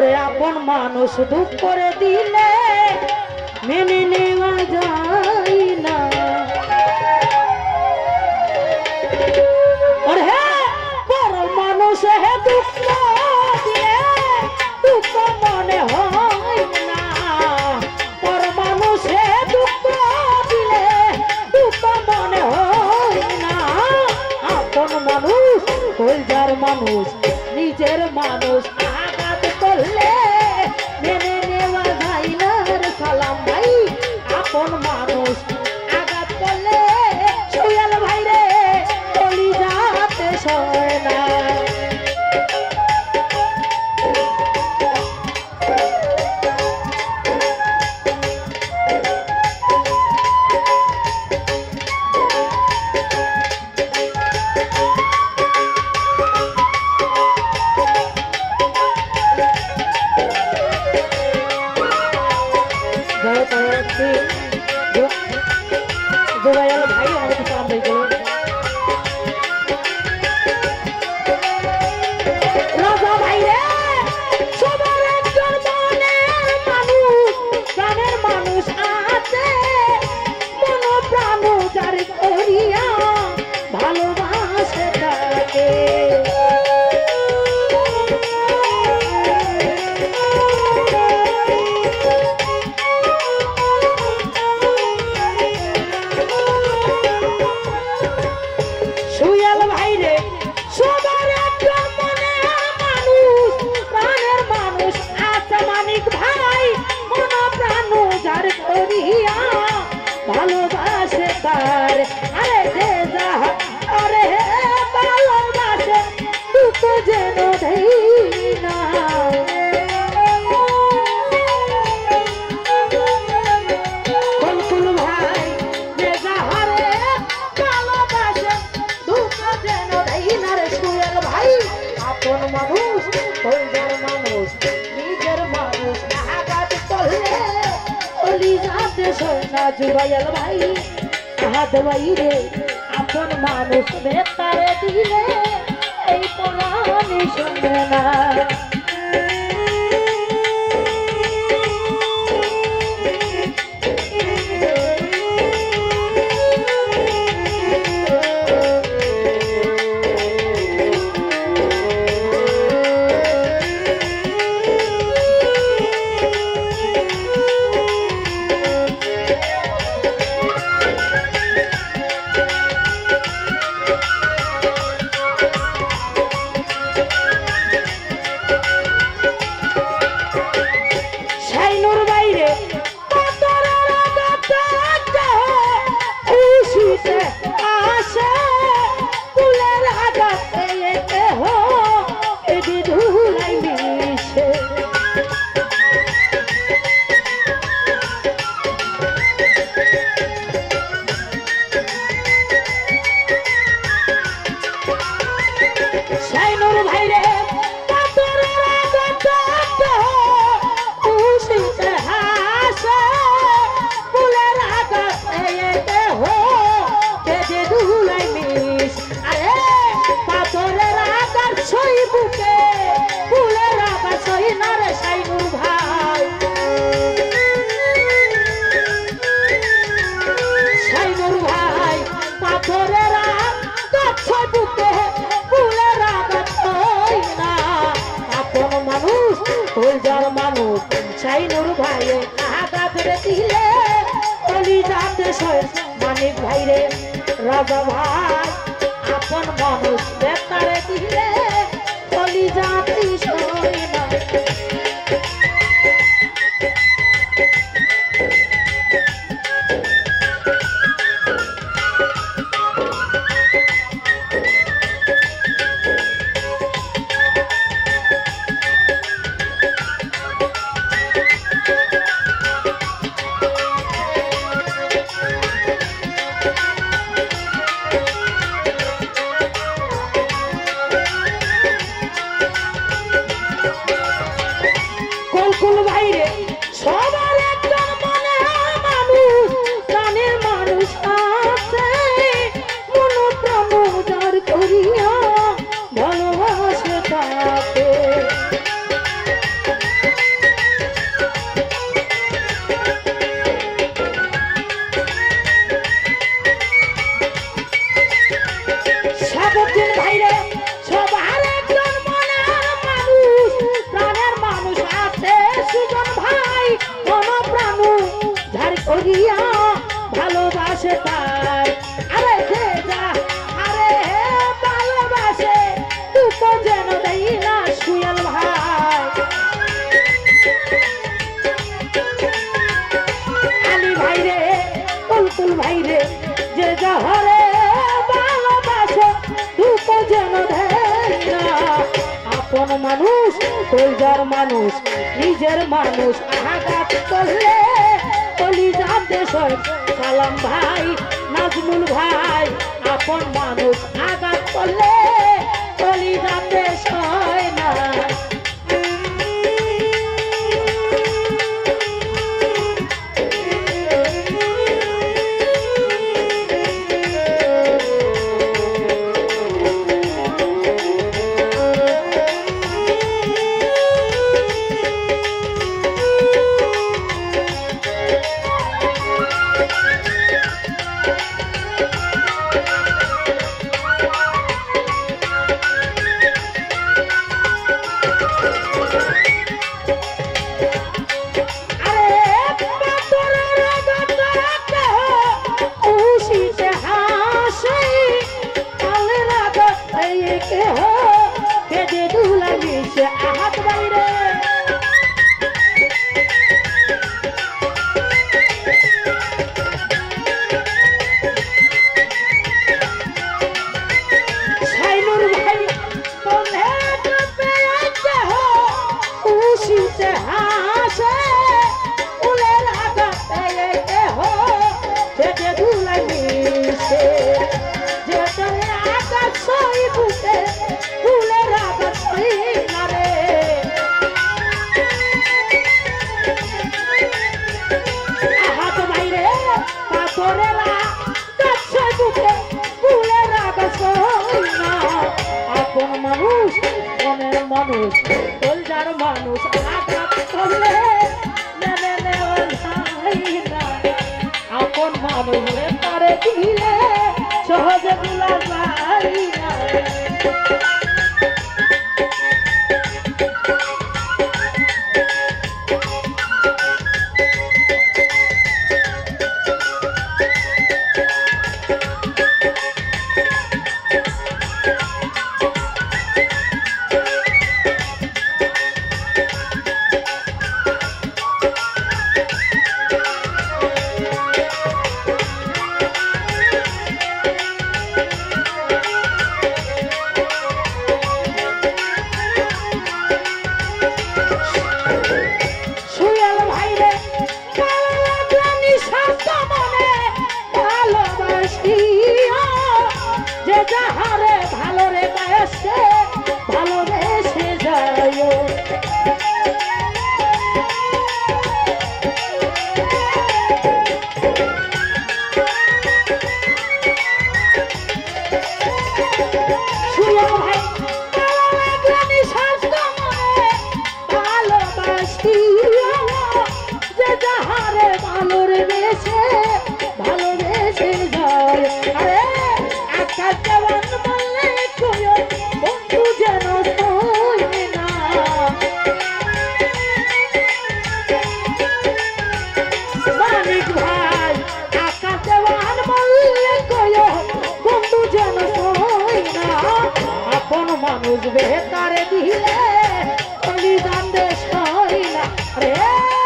ওরে আপন মানুষ দুঃখ করে দিলে মেনে নেওয়া যায় না। ওরে পর মানুষ হে দুঃখ দিলে দুঃখ মনে হয় না। পর মানুষ হে দুঃখ দিলে দুঃখ মনে হয় না। আপন মানুষ কলজার মানুষ নিজের মানুষ আঘাত করলে মেনে নেওয়া যায় না রে সালাম ভাই। আপন মানুষ আঘাত করলে সোহেল ভাই রে কলিজাতে সয় না। জোবাইল ভাই আমাকে সালাম দিয়েছিল। রাজা ভাই রে সবার একজন মনের মানুষ প্রাণের মানুষ আছে। মন প্রাণ যার করিয়া ভালোবাসে তাকে। ভালোবাসে তার আরে যে যাহা আরে ভালোবাসে দুঃখ যেন দেই না। কলকুল ভাই যে যাহারে ভালোবাসে দুঃখ যেন দেই না রে সোহেল ভাই। আপন মানুষ কলজার মানুষ নিজের মানুষ আঘাত করলে কলিজাতে সয় না। জুবাইল ভাই আহাদ ভাই রে আপন মানুষ বেতারে দিলে এই পরাণে শুনে না। মানুষ সাইনুর ভাই আঘাত দিলে কলিজাতে সয় মানিক ভাই রে। রাজা ভাই আপন মানুষ বেতারে দিলে কলিজাতে সয় না। করিয়া ভালোবাসে তার আরে যে যা আরে ভালোবাসে দুঃখ যেন দেই না সুয়েল ভাই আলী ভাই রে কুলকুল ভাই রে যে যা হরে ভালোবাসে দুঃখ যেন দেই না আপন মানুষ কলজার মানুষ নিজের মানুষ আঘাত করলে কলিজার দেশের সালাম ভাই নাজমুল ভাই আপন মানুষ আঘাত করলে কলিজার দেশ হয় না মানুষ কলজার মানুষ আঘাত করলে মেনে নেওয়া যায় না আপন মানুষ তারে দিলে সহজে ভুলা যায় না যাহারে ভালো রে বাসে ভালোবেসে যায় ভালোবাসি যে যাহারে ভালো রে বেসে ভালোবেসে যায় আরে জওয়ান বললে কইও বন্ধু যেন হয় না মানিক ভাই আকা জওয়ান বললে কইও বন্ধু যেন হয় না আপন মানুষ বেতারে দিলে কলিজান দেশ হয় না রে